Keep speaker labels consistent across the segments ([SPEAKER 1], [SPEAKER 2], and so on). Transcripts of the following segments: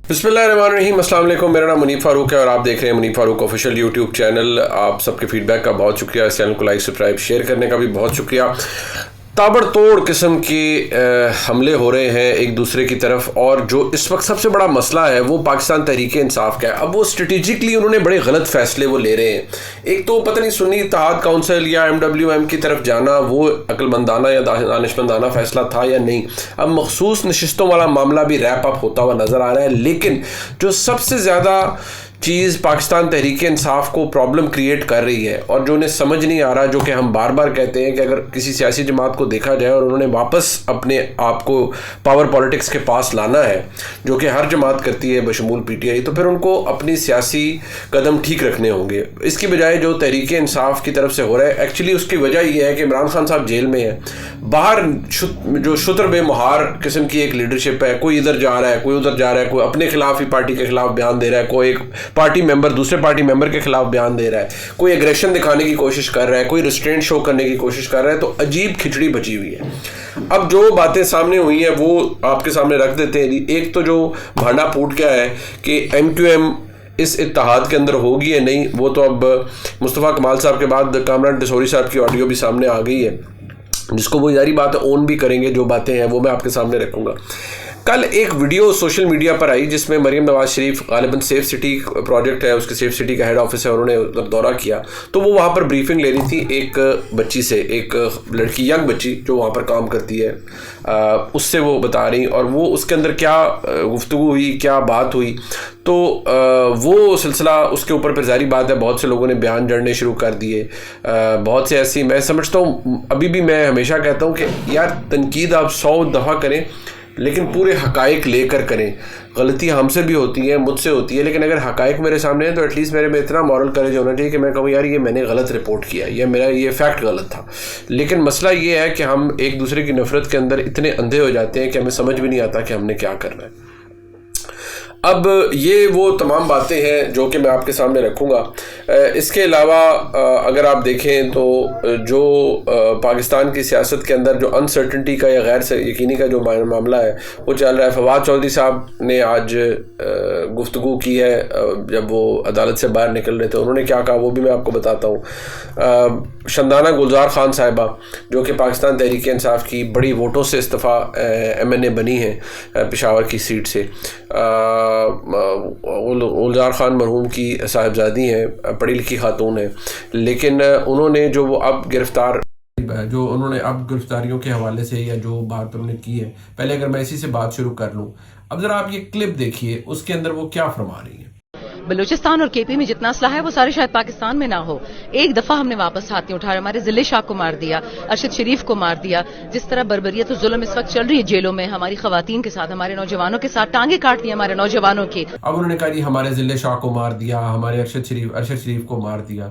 [SPEAKER 1] बिस्मिल्लाहिर्रहमानिर्रहीम, अस्सलाम वालेकुम। मेरा नाम मुनीब फारूक है और आप देख रहे हैं Munib Farooq official YouTube channel. आप सबके फीडबैक का बहुत शुक्रिया। इस चैनल को लाइक सब्सक्राइब शेयर करने का भी बहुत शुक्रिया। ताबड़तोड़ किस्म के हमले हो रहे हैं एक दूसरे की तरफ, और जो इस वक्त सबसे बड़ा मसला है वो पाकिस्तान तहरीक इंसाफ का है। अब वो स्ट्रेटेजिकली उन्होंने बड़े गलत फैसले वो ले रहे हैं। एक तो पता नहीं सुन्नी इत्तेहाद काउंसिल या MWM की तरफ जाना वो अक्लमंदाना या दानिशमंदाना फैसला था या नहीं। अब मखसूस नशिस्तों वाला मामला भी रैप अप होता हुआ नज़र आ रहा है, लेकिन जो सबसे ज़्यादा चीज़ पाकिस्तान तहरीक इंसाफ को प्रॉब्लम क्रिएट कर रही है और जो उन्हें समझ नहीं आ रहा, जो कि हम बार बार कहते हैं कि अगर किसी सियासी जमात को देखा जाए और उन्होंने वापस अपने आप को पावर पॉलिटिक्स के पास लाना है, जो कि हर जमात करती है बशमूल PTI, तो फिर उनको अपनी सियासी कदम ठीक रखने होंगे। इसकी बजाय जो तहरीक इंसाफ की तरफ से हो रहा है, एक्चुअली उसकी वजह यह है कि इमरान खान साहब जेल में है। बाहर जो शुतर बेमुहार किस्म की एक लीडरशिप है, कोई इधर जा रहा है, कोई उधर जा रहा है, कोई अपने खिलाफ ही पार्टी के खिलाफ बयान दे रहा है, कोई एक पार्टी मेंबर दूसरे पार्टी मेंबर के खिलाफ बयान दे रहा है, कोई एग्रेशन दिखाने की कोशिश कर रहा है, कोई रिस्ट्रेंट शो करने की कोशिश कर रहा है। तो अजीब खिचड़ी बची हुई है। अब जो बातें सामने हुई हैं वो आपके सामने रख देते हैं। एक तो जो भांडा फूट गया है कि MQM इस इत्तेहाद के अंदर होगी या नहीं, वो तो अब मुस्तफ़ा कमाल साहब के बाद कामरान डिसोरी साहब की ऑडियो भी सामने आ गई है, जिसको वो जारी बात है ओन भी करेंगे। जो बातें हैं वो मैं आपके सामने रखूँगा। कल एक वीडियो सोशल मीडिया पर आई जिसमें Maryam Nawaz Sharif गालिबन safe city project है, उसके सेफ सिटी का हेड ऑफिस है, उन्होंने उधर दौरा किया। तो वो वहाँ पर ब्रीफिंग ले रही थी एक बच्ची से, एक लड़की, यंग बच्ची जो वहाँ पर काम करती है, उससे वो बता रही, और वो उसके अंदर क्या गुफ्तगू हुई, क्या बात हुई। तो वो सिलसिला उसके ऊपर फिर जारी बात है बहुत से लोगों ने बयान जड़ने शुरू कर दिए। बहुत से ऐसी, मैं समझता हूँ, अभी भी मैं हमेशा कहता हूँ कि यार तनकीद आप 100 दफ़ा करें लेकिन पूरे हकाइक लेकर करें। गलतियाँ हमसे भी होती हैं, मुझसे होती है, लेकिन अगर हकाइक मेरे सामने है तो एटलीस्ट मेरे में इतना मॉरल करेज होना चाहिए कि मैं कहूँ यार ये मैंने गलत रिपोर्ट किया, या मेरा ये फैक्ट गलत था। लेकिन मसला ये है कि हम एक दूसरे की नफ़रत के अंदर इतने अंधे हो जाते हैं कि हमें समझ भी नहीं आता कि हमने क्या करना है। अब ये वो तमाम बातें हैं जो कि मैं आपके सामने रखूँगा। इसके अलावा अगर आप देखें तो जो पाकिस्तान की सियासत के अंदर जो अनसर्टनटी का या गैर यकीनी का जो मामला है वो चल रहा है। फवाद चौधरी साहब ने आज गुफ्तगू की है जब वो अदालत से बाहर निकल रहे थे। उन्होंने क्या कहा वो भी मैं आपको बताता हूँ। शंदाना गुलजार खान साहिबा जो कि पाकिस्तान तहरीक इंसाफ की बड़ी वोटों से इस्तीफ़ा MNA बनी हैं पेशावर की सीट से, गुलजार खान मरहूम की साहिबजादी हैं, पढ़ी लिखी खातून है, लेकिन उन्होंने जो वो अब गिरफ्तारियों के हवाले से या जो बात उन्होंने की है, पहले अगर मैं इसी से बात शुरू कर लूँ। अब ज़रा आप ये क्लिप देखिए, उसके अंदर वो क्या फरमा रही है।
[SPEAKER 2] बलूचिस्तान और KP में जितना असला है वो सारे शायद पाकिस्तान में ना हो। एक दफा हमने वापस हाथ नहीं उठाया, हमारे जिले शाह को मार दिया, अरशद शरीफ को मार दिया। जिस तरह बर्बरियत और जुल्म इस वक्त चल रही है जेलों में, हमारी खवातीन के साथ, हमारे नौजवानों के साथ, टांगे काट दी हमारे नौजवानों की।
[SPEAKER 1] अब उन्होंने कहा जी हमारे जिले शाह को मार दिया, हमारे अरशद शरीफ को मार दिया।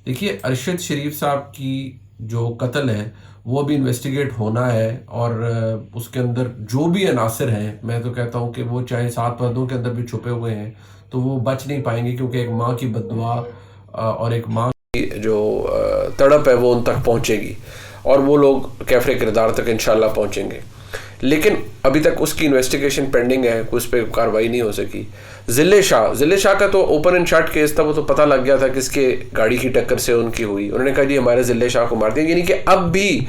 [SPEAKER 1] देखिए अरशद शरीफ साहब की जो कत्ल है वो भी इन्वेस्टिगेट होना है, और उसके अंदर जो भी अनासर हैं, मैं तो कहता हूँ कि वो चाहे 7 पर्दों के अंदर भी छुपे हुए हैं तो वो बच नहीं पाएंगे, क्योंकि एक माँ की बद्दुआ और एक माँ की जो तड़प है वो उन तक पहुँचेगी और वो लोग कैफरे किरदार तक इंशाल्लाह पहुँचेंगे। लेकिन अभी तक उसकी इन्वेस्टिगेशन पेंडिंग है, उस पर कार्रवाई नहीं हो सकी। जिले शाह का तो ओपन एंड शट केस था, वो तो पता लग गया था किसके गाड़ी की टक्कर से उनकी हुई। उन्होंने कहा जी हमारे जिले शाह को मार दिया, यानी कि अब भी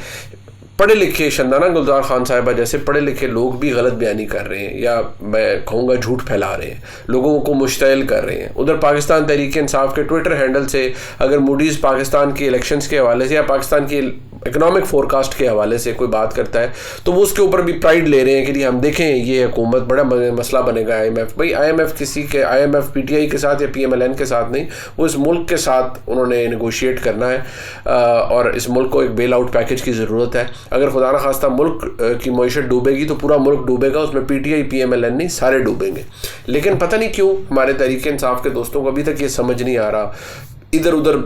[SPEAKER 1] पढ़े लिखे शंदाना गुलजार खान साहिबा जैसे पढ़े लिखे लोग भी गलत बयानी कर रहे हैं, या मैं कहूँगा झूठ फैला रहे हैं, लोगों को मुश्तइल कर रहे हैं। उधर पाकिस्तान तहरीक इंसाफ के ट्विटर हैंडल से अगर मूडीज़ पाकिस्तान के इलेक्शंस के हवाले से या पाकिस्तान की इकोनॉमिक फोरकास्ट के हवाले से कोई बात करता है तो वो उसके ऊपर भी प्राइड ले रहे हैं कि जी हम देखें ये हुकूमत बड़ा मसला बनेगा। IMF भाई IMF किसी के IMF PTI के साथ या PMLN के साथ नहीं, वो इस मुल्क के साथ उन्होंने नेगोशिएट करना है, और इस मुल्क को एक बेल आउट पैकेज की ज़रूरत है। अगर खुदा न खास्ता मुल्क की मईशत डूबेगी तो पूरा मुल्क डूबेगा, उसमें PTI PMLN नहीं सारे डूबेंगे। लेकिन पता नहीं क्यों हमारे तहरीक इंसाफ के दोस्तों को अभी तक ये समझ नहीं आ रहा, इधर उधर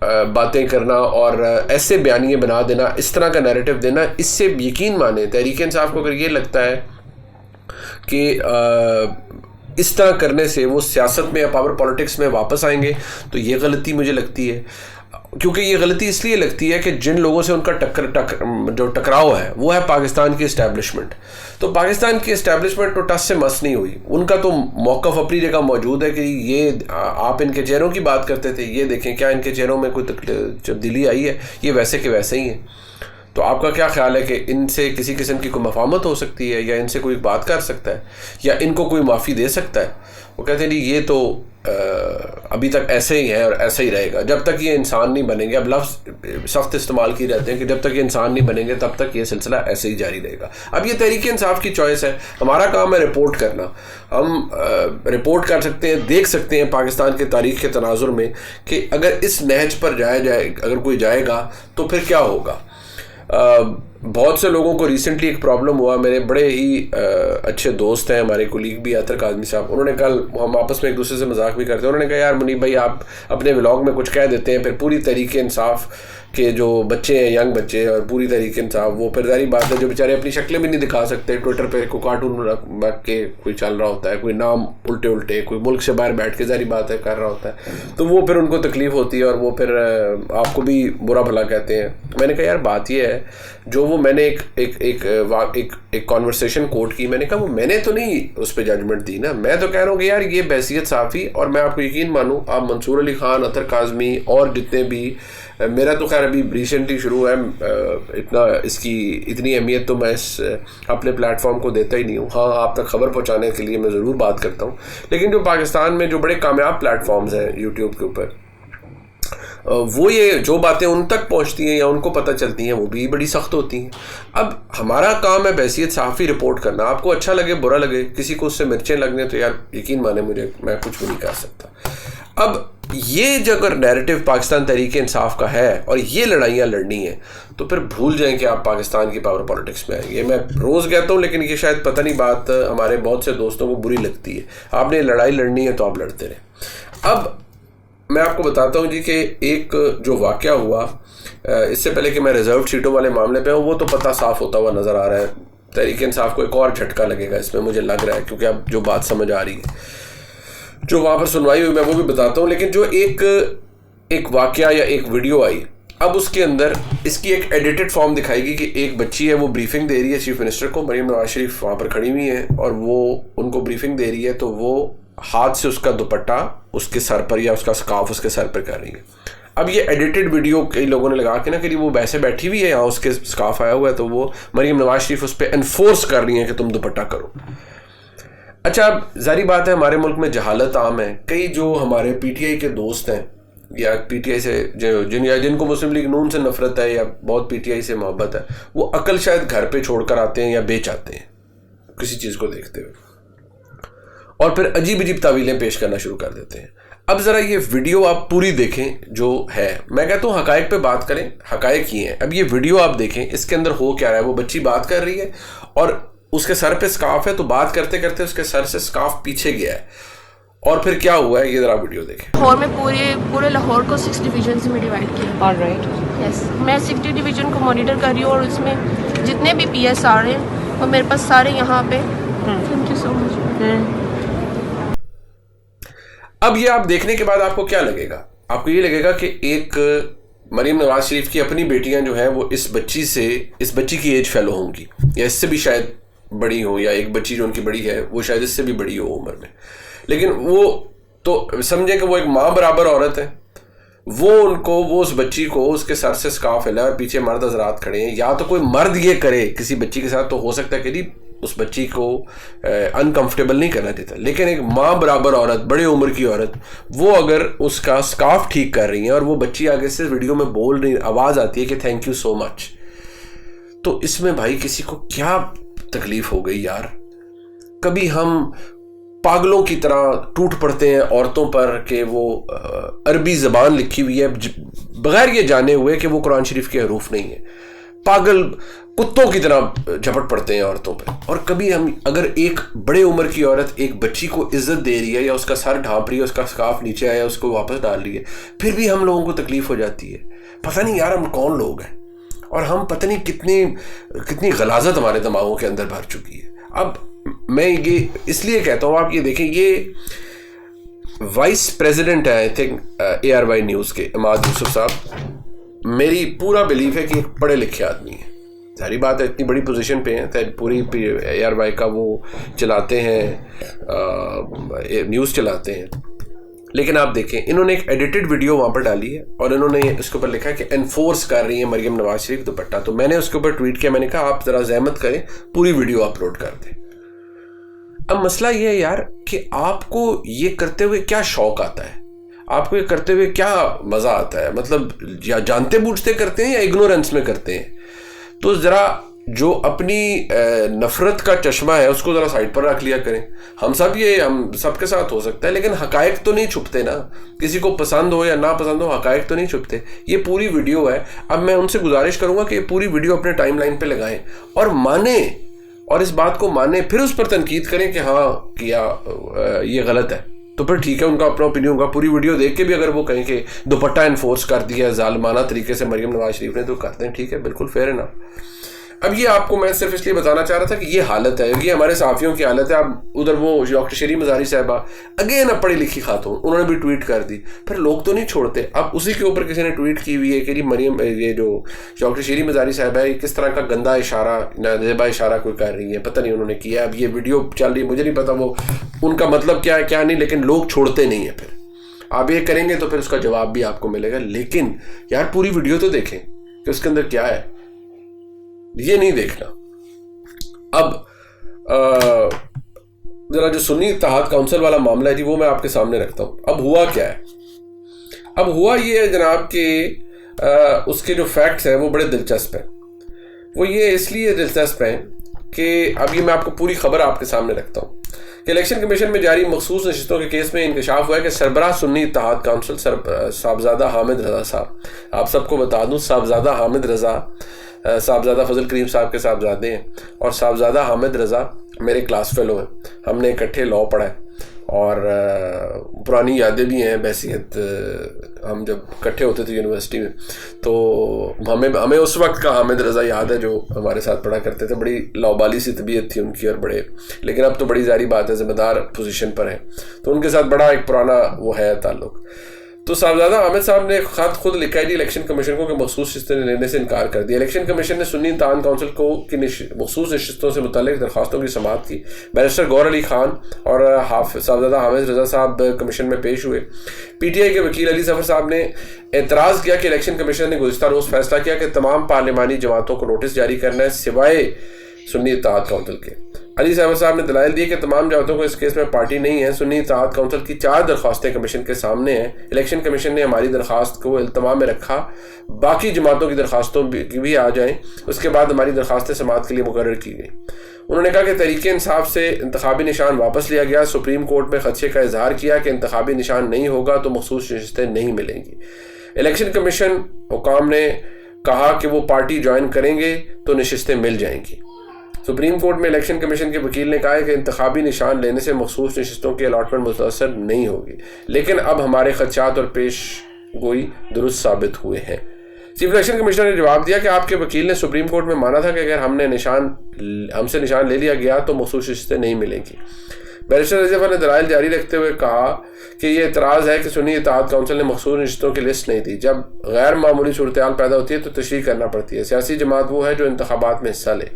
[SPEAKER 1] बातें करना और ऐसे बयानिए बना देना, इस तरह का नैरेटिव देना, इससे यकीन माने तहरीक इंसाफ को अगर ये लगता है कि इस तरह करने से वो सियासत में या पावर पॉलिटिक्स में वापस आएंगे तो ये गलती मुझे लगती है। کیونکہ یہ غلطی اس لیے لگتی ہے کہ جن لوگوں سے ان کا جو ٹکراؤ ہے وہ ہے پاکستان کی اسٹیبلشمنٹ. تو پاکستان کی اسٹیبلشمنٹ تو ٹس سے مس نہیں ہوئی. ان کا تو موقف اپنی جگہ موجود ہے کہ یہ آپ ان کے چہروں کی بات کرتے تھے, یہ دیکھیں کیا ان کے چہروں میں کوئی تبدیلی آئی ہے, یہ ویسے کہ ویسے ہی ہیں. تو آپ کا کیا خیال ہے کہ ان سے کسی قسم کی کوئی مفاہمت ہو سکتی ہے, یا ان سے کوئی بات کر سکتا ہے, یا ان کو کوئی معافی دے سکتا ہے؟ وہ کہتے ہیں جی یہ تو ابھی تک ایسے ہی ہے اور ایسا ہی رہے گا جب تک یہ انسان نہیں بنیں گے. اب لفظ سخت استعمال کی رہتے ہیں کہ جب تک یہ انسان نہیں بنیں گے تب تک یہ سلسلہ ایسے ہی جاری رہے گا. اب یہ تحریک انصاف کی چوائس ہے, ہمارا کام ہے رپورٹ کرنا. ہم رپورٹ کر سکتے ہیں, دیکھ سکتے ہیں پاکستان کے تاریخ کے تناظر میں کہ اگر اس نہج پر اگر کوئی جائے گا تو پھر کیا ہوگا. بہت سے لوگوں کو ریسنٹلی ایک پرابلم ہوا. میرے بڑے ہی اچھے دوست ہیں, ہمارے کولیگ بھی عطر کاظمی صاحب, انہوں نے کل, ہم آپس میں ایک دوسرے سے مذاق بھی کرتے ہیں, انہوں نے کہا یار منیب بھائی آپ اپنے ولاگ میں کچھ کہہ دیتے ہیں, پھر پوری تحریک انصاف کے جو بچے ہیں, ینگ بچے اور پوری تحریک انصاف, وہ پھر ظاہری بات ہے جو بیچارے اپنی شکلیں بھی نہیں دکھا سکتے, ٹویٹر پہ کوئی کارٹون رکھ کے کوئی چل رہا ہوتا ہے, کوئی نام الٹے کوئی ملک سے باہر بیٹھ کے ظاہری بات ہے کر رہا ہوتا ہے, تو وہ پھر ان کو تکلیف ہوتی ہے اور وہ پھر آپ کو بھی برا بھلا کہتے ہیں. میں نے کہا یار بات یہ ہے, جو وہ میں نے ایک کانورسیشن کوٹ کی, میں نے کہا وہ میں نے تو نہیں اس پہ ججمنٹ دی نا, میں تو کہہ رہا ہوں کہ یار یہ بحیثیت صحافی, اور میں آپ کو یقین مانوں آپ منصور علی خان, عطر کاظمی اور جتنے بھی, میرا تو خیر ابھی ریسنٹلی شروع ہے, اس کی اتنی اہمیت تو میں اپنے پلیٹ فارم کو دیتا ہی نہیں ہوں. ہاں آپ تک خبر پہنچانے کے لیے میں ضرور بات کرتا ہوں, لیکن جو پاکستان میں جو بڑے کامیاب پلیٹ فارمز ہیں یوٹیوب کے اوپر, وہ یہ جو باتیں ان تک پہنچتی ہیں یا ان کو پتہ چلتی ہیں وہ بھی بڑی سخت ہوتی ہیں. اب ہمارا کام ہے بحیثیت صحافی رپورٹ کرنا. آپ کو اچھا لگے برا لگے, کسی کو اس سے مرچیں لگنے, تو یار یقین مانے مجھے, میں کچھ بھی نہیں کر سکتا. اب یہ جو اگر نیریٹو پاکستان تحریک انصاف کا ہے اور یہ لڑائیاں لڑنی ہیں, تو پھر بھول جائیں کہ آپ پاکستان کی پاور پالیٹکس میں آئیں گے. میں روز کہتا ہوں, لیکن یہ شاید پتہ نہیں بات ہمارے بہت سے دوستوں کو بری لگتی ہے. آپ نے لڑائی لڑنی ہے تو آپ لڑتے رہیں. اب میں آپ کو بتاتا ہوں جی کہ ایک جو واقعہ ہوا, اس سے پہلے کہ میں ریزرو سیٹوں والے معاملے پہ ہوں, وہ تو پتہ صاف ہوتا ہوا نظر آ رہا ہے. تحریک انصاف کو ایک اور جھٹکا لگے گا اس میں, مجھے لگ رہا ہے, کیونکہ اب جو بات سمجھ آ رہی ہے, جو وہاں پر سنوائی ہوئی, میں وہ بھی بتاتا ہوں. لیکن جو ایک واقعہ یا ایک ویڈیو آئی, اب اس کے اندر اس کی ایک ایڈیٹڈ فارم دکھائے گی کہ ایک بچی ہے, وہ بریفنگ دے رہی ہے چیف منسٹر کو, مریم نواز شریف وہاں پر کھڑی ہوئی ہیں اور وہ ان کو بریفنگ دے رہی ہے, تو وہ ہاتھ سے اس کا دوپٹہ اس کے سر پر یا اس کا سکارف اس کے سر پر کر رہی ہے. اب یہ ایڈیٹڈ ویڈیو کئی لوگوں نے لگا کے نا کہ وہ ویسے بیٹھی ہوئی ہے, یہاں اس کے سکارف آیا ہوا ہے, تو وہ مریم نواز شریف اس پہ انفورس کر رہی ہیں کہ تم دوپٹہ کرو. اچھا, اب ظاہری بات ہے ہمارے ملک میں جہالت عام ہے. کئی جو ہمارے پی ٹی آئی کے دوست ہیں یا پی ٹی آئی سے جن کو مسلم لیگ نون سے نفرت ہے یا بہت پی ٹی آئی سے محبت ہے, وہ عقل شاید گھر پہ چھوڑ کر آتے ہیں یا بیچ آتے ہیں کسی چیز کو دیکھتے ہوئے, اور پھر عجیب تعویلیں پیش کرنا شروع کر دیتے ہیں. اب ذرا یہ ویڈیو آپ پوری دیکھیں جو ہے. میں کہتا ہوں حقائق پہ بات کریں, حقائق ہی ہیں. اب یہ ویڈیو آپ دیکھیں, اس کے اندر ہو کیا رہا ہے. وہ بچی بات کر رہی ہے اور اس کے سر پہ سکارف ہے, تو بات کرتے کرتے اس کے سر سے سکارف پیچھے گیا ہے, اور پھر کیا ہوا ہے یہ ذرا ویڈیو دیکھیں.
[SPEAKER 3] لاہور میں پورے لاہور کو 6 ڈویژنز میں ڈیوائڈ کیا.
[SPEAKER 2] آلرائٹ,
[SPEAKER 3] یس, میں 60 ڈویژن کو مانیٹر کر رہی ہوں, اور اس میں جتنے بھی پی ایس آ رہے ہیں وہ میرے پاس سارے یہاں پہ. تھینک یو سو مچ.
[SPEAKER 1] اب یہ آپ دیکھنے کے بعد آپ کو کیا لگے گا؟ آپ کو یہ لگے گا کہ ایک مریم نواز شریف کی اپنی بیٹیاں جو ہیں وہ اس بچی کی ایج فیلو ہوں گی, یا اس سے بھی شاید بڑی ہوں, یا ایک بچی جو ان کی بڑی ہے وہ شاید اس سے بھی بڑی ہو عمر میں, لیکن وہ تو سمجھیں کہ وہ ایک ماں برابر عورت ہے. وہ اس بچی کو اس کے سر سے سکارف ہلا, اور پیچھے مرد حضرات کھڑے ہیں. یا تو کوئی مرد یہ کرے کسی بچی کے ساتھ تو ہو سکتا ہے کہ اس بچی کو انکمفرٹیبل نہیں کرنا دیتا, لیکن ایک ماں برابر عورت, بڑے عمر کی عورت, وہ اگر اس کا سکارف ٹھیک کر رہی ہیں اور وہ بچی آگے سے ویڈیو میں بول رہی, آواز آتی ہے کہ تھینک یو سو مچ, تو اس میں بھائی کسی کو کیا تکلیف ہو گئی یار. کبھی ہم پاگلوں کی طرح ٹوٹ پڑتے ہیں عورتوں پر کہ وہ عربی زبان لکھی ہوئی ہے بغیر یہ جانے ہوئے کہ وہ قرآن شریف کے حروف نہیں ہے. پاگل کتوں کی طرح جھپٹ پڑتے ہیں عورتوں پہ. اور کبھی ہم اگر ایک بڑے عمر کی عورت ایک بچی کو عزت دے رہی ہے, یا اس کا سر ڈھانپ رہی ہے, اس کا سکارف نیچے آیا, اس کو واپس ڈال رہی ہے, پھر بھی ہم لوگوں کو تکلیف ہو جاتی ہے. پتہ نہیں یار ہم کون لوگ ہیں, اور ہم پتہ نہیں کتنی غلاظت ہمارے دماغوں کے اندر بھر چکی ہے. اب میں یہ اس لیے کہتا ہوں, آپ یہ دیکھیں, یہ वाइस प्रेसिडेंट हैं आई थिंक ARY न्यूज़ के इमाद यूसुफ साहब, मेरी पूरा बिलीफ है कि एक पढ़े लिखे आदमी है। सारी बात है, इतनी बड़ी पोजीशन पे हैं, पूरी ARY का वो चलाते हैं, न्यूज़ चलाते हैं। लेकिन आप देखें, इन्होंने एक एडिटेड वीडियो वहाँ पर डाली है और इन्होंने उसके ऊपर लिखा है कि एनफोर्स कर रही है मरियम नवाज शरीफ दुपट्टा। तो मैंने उसके ऊपर ट्वीट किया, मैंने कहा आप ज़रा ज़हमत करें, पूरी वीडियो अपलोड कर दें। अब मसला ये है यार कि आपको ये करते हुए क्या शौक आता है, आपको ये करते हुए क्या मज़ा आता है, मतलब या जानते बूझते करते हैं या इग्नोरेंस में करते हैं। तो ज़रा जो अपनी नफ़रत का चश्मा है उसको ज़रा साइड पर रख लिया करें। हम सब के साथ हो सकता है, लेकिन हकायक तो नहीं छुपते ना, किसी को पसंद हो या ना पसंद हो, हकायक तो नहीं छुपते। ये पूरी वीडियो है। अब मैं उनसे गुजारिश करूँगा कि ये पूरी वीडियो अपने टाइम लाइन पर लगाएं और माने, और इस बात को माने, फिर उस पर तनकीद करें कि हाँ किया ये गलत है, तो फिर ठीक है, उनका अपना ओपिनियन होगा। पूरी वीडियो देख के भी अगर वो कहें कि दुपट्टा इन्फोर्स कर दिया जालिमाना तरीके से मरियम नवाज शरीफ ने, तो करते हैं, ठीक है, बिल्कुल फेयर है ना। अब ये आपको मैं सिर्फ इसलिए बताना चाह रहा था कि ये हालत है, ये हमारे सहाफ़ियों की हालत है। अब उधर वो डॉक्टर शरीफ मज़ारी साहिबा अगेन अब पढ़ी लिखी खातून, उन्होंने भी ट्वीट कर दी, फिर लोग तो नहीं छोड़ते। अब उसी के ऊपर किसी ने ट्वीट की हुई है कि मरियम, ये जो डॉक्टर शरीफ मज़ारी साहिबा है, किस तरह का गंदा इशारा, नाजेबा इशारा कोई कर रही है, पता नहीं उन्होंने किया। अब ये वीडियो चल रही है, मुझे नहीं पता वो उनका मतलब क्या है क्या नहीं, लेकिन लोग छोड़ते नहीं है। फिर आप ये करेंगे तो फिर उसका जवाब भी आपको मिलेगा। लेकिन यार पूरी वीडियो तो देखें कि उसके अंदर क्या है, ये नहीं देखना। अब जरा जो सुन्नी इत्तेहाद काउंसिल वाला मामला है जी, वो मैं आपके सामने रखता हूँ। अब हुआ क्या है, अब हुआ ये है जनाब कि उसके जो फैक्ट्स हैं वो बड़े दिलचस्प हैं। वो ये इसलिए दिलचस्प हैं कि अब ये मैं आपको पूरी खबर आपके सामने रखता हूँ कि इलेक्शन कमीशन में जारी मखसूस नशिस्तों के केस में इंकशाफ हुआ है कि सरबराह सुन्नी इत्तेहाद काउंसिल साहबजादा हामिद रज़ा साहब, आप सबको बता दूँ, साहबजादा हामिद रज़ा साहबजादा फजल करीम साहब के साहबजादे हैं, और साहबजादा हामिद रज़ा मेरे क्लास फेलो हैं। हमने इकट्ठे लॉ पढ़ा है और पुरानी यादें भी हैं बहसीत, हम जब इकट्ठे होते थे यूनिवर्सिटी में, तो हमें उस वक्त का हामिद रज़ा याद है जो हमारे साथ पढ़ा करते थे। बड़ी लौबाली सी तबीयत थी उनकी और बड़े, लेकिन अब तो बड़ी जारी बात है, ज़िम्मेदार पोजीशन पर है, तो उनके साथ बड़ा एक पुराना वो है ताल्लुक़। तो साहबजादा हामिद साहब ने खत खुद लिखा है जी इलेक्शन कमीशन को कि मखसूस नशिस्तें लेने से इनकार कर दिया। इलेक्शन कमीशन ने सुन्नी इत्तेहाद काउंसिल को की मखसूस नशिस्तों से मुतल्लिक दरख्वास्तों की समाअत की। बैरिस्टर गौर अली खान और साहबजादा हामिद रज़ा साहब कमीशन में पेश हुए। PTI के वकील अली ज़फ़र साहब ने एतराज़ किया कि इलेक्शन कमीशन ने गुज़िश्ता रोज़ फैसला किया कि तमाम पार्लिमानी जमातों को नोटिस जारी करना है सिवाय सुन्नी इत्तेहाद काउंसिल के। अली साहब ने दलाइल दिए कि तमाम जमातों को इस केस में पार्टी नहीं है। सुन्नी इत्तेहाद काउंसिल की 4 दरख्वास्तें कमीशन के सामने हैं। इलेक्शन कमीशन ने हमारी दरख्वास्त को इल्तमा में रखा, बाकी जमातों की दरख्वास्तों भी आ जाएं, उसके बाद हमारी दरख्वास्तें समाअत के लिए मुकर्रर की गई। उन्होंने कहा कि तहरीक इंसाफ से इंतखाबी निशान वापस लिया गया। सुप्रीम कोर्ट में खदशे का इजहार किया कि इंतखाबी निशान नहीं होगा तो मखसूस नशिस्तें नहीं मिलेंगी। इलेक्शन कमीशन हुकाम ने कहा कि वो पार्टी ज्वाइन करेंगे तो नशिस्तें मिल जाएंगी। सुप्रीम कोर्ट में इलेक्शन कमीशन के वकील ने कहा है कि इंतखाबी निशान लेने से मखसूस नशिस्तों की अलॉटमेंट मुतासर नहीं होगी, लेकिन अब हमारे खदशात और पेश गोई दुरुस्त साबित हुए हैं। चीफ इलेक्शन कमिश्नर ने जवाब दिया कि आपके वकील ने सुप्रीम कोर्ट में माना था कि अगर हमसे निशान ले लिया गया तो मखसूस नशिस्तें नहीं मिलेंगी। बैरिस्टर रज़ा ने दलाइल जारी रखते हुए कहा कि ये एतराज़ है कि सुन्नी इत्तेहाद काउंसिल ने मखसूस नशिस्तों की लिस्ट नहीं दी। जब गैर मामूली सूरत हाल पैदा होती है तो तशरीह करना पड़ती है। सियासी जमात वो है जो इंतखाबात में हिस्सा ले।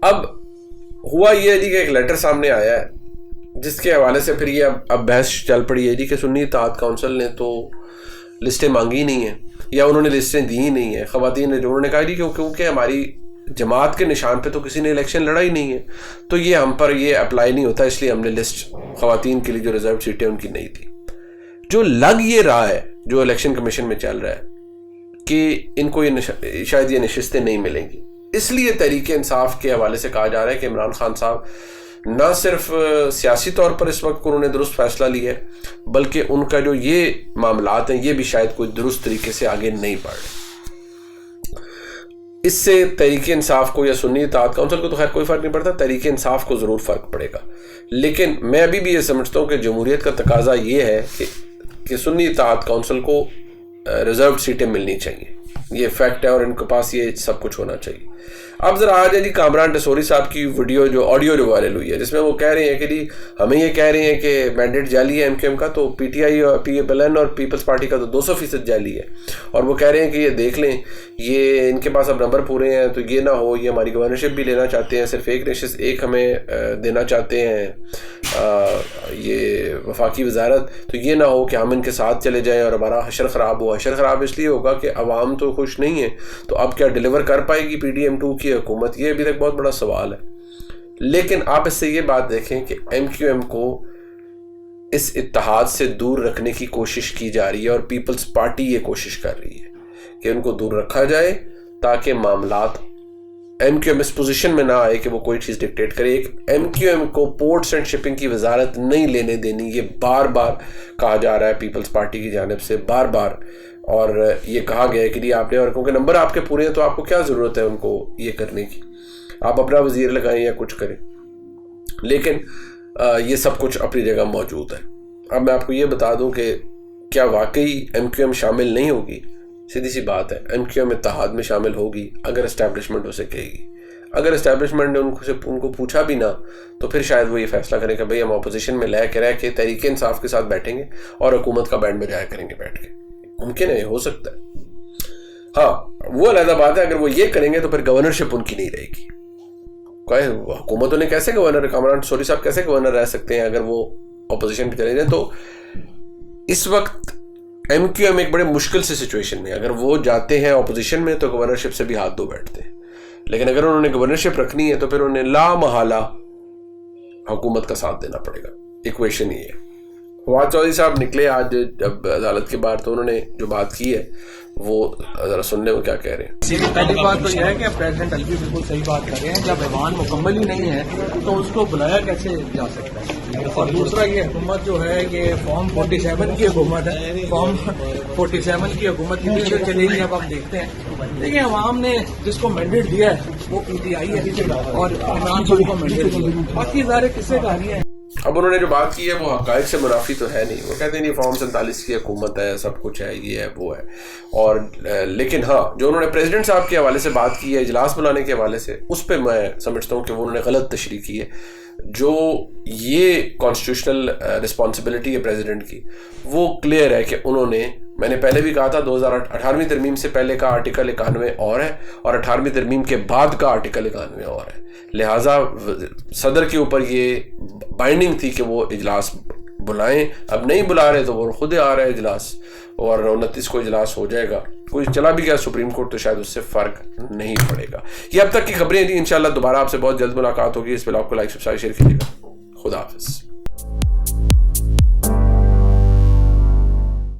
[SPEAKER 1] अब हुआ ये है जी कि एक लेटर सामने आया है जिसके हवाले से फिर ये अब बहस चल पड़ी है जी कि सुन्नी इत्तेहाद काउंसिल ने तो लिस्टें मांगी नहीं हैं या उन्होंने लिस्टें दी ही नहीं है। ख़वातीन ने जो उन्होंने कहा जी क्योंकि हमारी जमात के निशान पे तो किसी ने इलेक्शन लड़ा ही नहीं है, तो ये हम पर ये अप्लाई नहीं होता, इसलिए हमने लिस्ट ख़वातीन के लिए जो रिजर्व सीटें उनकी नहीं थी। जो लग ये रहा है, जो इलेक्शन कमीशन में चल रहा है कि इनको ये शायद ये नशिस्तें नहीं मिलेंगी, इसलिए तहरीक इंसाफ के हवाले से कहा जा रहा है कि इमरान खान साहब न सिर्फ सियासी तौर पर इस वक्त उन्होंने दुरुस्त फैसला लिया है, बल्कि उनका जो ये मामलात हैं ये भी शायद कोई दुरुस्त तरीके से आगे नहीं बढ़ रहे। इससे तहरीक इंसाफ को या सुन्नी इत्तेहाद काउंसिल को तो खैर कोई फ़र्क नहीं पड़ता, तहरीक इंसाफ को ज़रूर फ़र्क पड़ेगा। लेकिन मैं अभी भी ये समझता हूँ कि जमहूरियत का तकाजा ये है कि सुन्नी इत्तेहाद काउंसिल को रिजर्व सीटें मिलनी चाहिए, ये फैक्ट है और इनके पास ये सब कुछ होना चाहिए। اب ذرا آ جائے جی کامران ٹسوری صاحب کی ویڈیو جو آڈیو جو وائرل ہوئی ہے جس میں وہ کہہ رہے ہیں کہ جی ہمیں یہ کہہ رہے ہیں کہ مینڈیٹ جعلی ہے MQM کا, تو PTI اور PLN اور پیپلز پارٹی کا تو 200% جعلی ہے, اور وہ کہہ رہے ہیں کہ یہ دیکھ لیں یہ ان کے پاس اب نمبر پورے ہیں, تو یہ نہ ہو یہ ہماری گورنرشپ بھی لینا چاہتے ہیں, صرف ایک نشست ایک ہمیں دینا چاہتے ہیں یہ وفاقی وزارت, تو یہ نہ ہو کہ ہم ان کے ساتھ چلے جائیں اور ہمارا حشر خراب ہوا. حشر خراب اس لیے ہوگا کہ عوام تو خوش نہیں ہے, تو اب کیا ڈیلیور کر پائے گی PDM2 کی حکومت, یہ ابھی تک بہت بڑا سوال ہے. لیکن آپ اس سے یہ بات دیکھیں کہ MQM کو اس اتحاد سے دور رکھنے کی کوشش کی جا رہی ہے, اور پیپلز پارٹی یہ کوشش کر رہی ہے کہ ان کو دور رکھا جائے تاکہ معاملات MQM اس پوزیشن میں نہ آئے کہ وہ کوئی چیز ڈکٹیٹ کرے. ایک MQM کو پورٹس اینڈ شپنگ کی وزارت نہیں لینے دینی, یہ بار بار کہا جا رہا ہے پیپلز پارٹی کی جانب سے بار بار, اور یہ کہا گیا ہے کہ آپ نے, اور کیونکہ نمبر آپ کے پورے ہیں تو آپ کو کیا ضرورت ہے ان کو یہ کرنے کی, آپ اپنا وزیر لگائیں یا کچھ کریں. لیکن یہ سب کچھ اپنی جگہ موجود ہے. اب میں آپ کو یہ بتا دوں کہ کیا واقعی MQM شامل نہیں ہوگی؟ سیدھی سی بات ہے, MQM اتحاد میں شامل ہوگی اگر اسٹیبلشمنٹ اسے کہے گی. اگر اسٹیبلشمنٹ نے ان کو پوچھا بھی نہ تو پھر شاید وہ یہ فیصلہ کریں کہ بھئی ہم اپوزیشن میں رہ کے تحریک انصاف کے ساتھ بیٹھیں گے اور حکومت کا بینڈ بجایا کریں گے بیٹھ کے. ممکن ہے, ہو سکتا ہے. ہاں وہ علیحدہ بات ہے, اگر وہ یہ کریں گے تو پھر گورنرشپ ان کی نہیں رہے گی. حکومتوں نے کیسے گورنر, کامران ٹسوری صاحب کیسے گورنر رہ سکتے ہیں اگر وہ اپوزیشن پہ چلے جائیں؟ تو اس وقت MQM ایک بڑے مشکل سے سچویشن میں, اگر وہ جاتے ہیں اپوزیشن میں تو گورنرشپ سے بھی ہاتھ دھو بیٹھتے ہیں, لیکن اگر انہوں نے گورنرشپ رکھنی ہے تو پھر انہیں لا محالہ حکومت کا ساتھ دینا پڑے گا. ایکویشن یہ ہے. فواد چودھری صاحب نکلے آج جب عدالت کے باہر, تو انہوں نے جو بات کی ہے وہ ذرا سننے میں کیا کہہ رہے ہیں.
[SPEAKER 4] پہلی بات تو یہ ہے کہ پریزیڈنٹ الوی بالکل صحیح بات کر رہے ہیں, جب ایوان مکمل ہی نہیں ہے تو اس کو بلایا کیسے جا سکتا ہے. اور دوسرا یہ حکومت جو ہے یہ فارم 47 کی حکومت ہے, فارم 47 کی حکومت کی پیچھے چلے گی. اب آپ دیکھتے ہیں دیکھیں عوام نے جس کو مینڈیٹ دیا ہے وہ PTI ہے اور عمران خان کو مینڈیٹ دیا, باقی ادارے کس سے کہانی ہے.
[SPEAKER 1] اب انہوں نے جو بات کی ہے وہ حقائق سے منافی تو ہے نہیں. وہ کہتے ہیں نہیں فارم 47 کی حکومت ہے, سب کچھ ہے, یہ ہے وہ ہے. اور لیکن ہاں جو انہوں نے پریزیڈنٹ صاحب کے حوالے سے بات کی ہے اجلاس بلانے کے حوالے سے, اس پہ میں سمجھتا ہوں کہ وہ انہوں نے غلط تشریح کی ہے. جو یہ کانسٹیٹیوشنل رسپانسبلٹی ہے پریزیڈنٹ کی, وہ کلیئر ہے کہ انہوں نے, میں نے پہلے بھی کہا تھا 2018ویں ترمیم سے پہلے کا آرٹیکل 91 اور ہے اور 18ویں ترمیم کے بعد کا آرٹیکل 91 اور ہے. لہٰذا صدر کے اوپر یہ بائنڈنگ تھی کہ وہ اجلاس بلائیں. اب نہیں بلا رہے تو وہ خود آ رہا ہے اجلاس, اور 29 کو اجلاس ہو جائے گا. کوئی چلا بھی گیا سپریم کورٹ تو شاید اس سے فرق نہیں پڑے گا. یہ اب تک کی خبریں تھیں. انشاءاللہ دوبارہ آپ سے بہت جلد ملاقات ہوگی. اس پہ آپ کو لائک سبسکرائب شیئر کیجیے گا. خدا حافظ.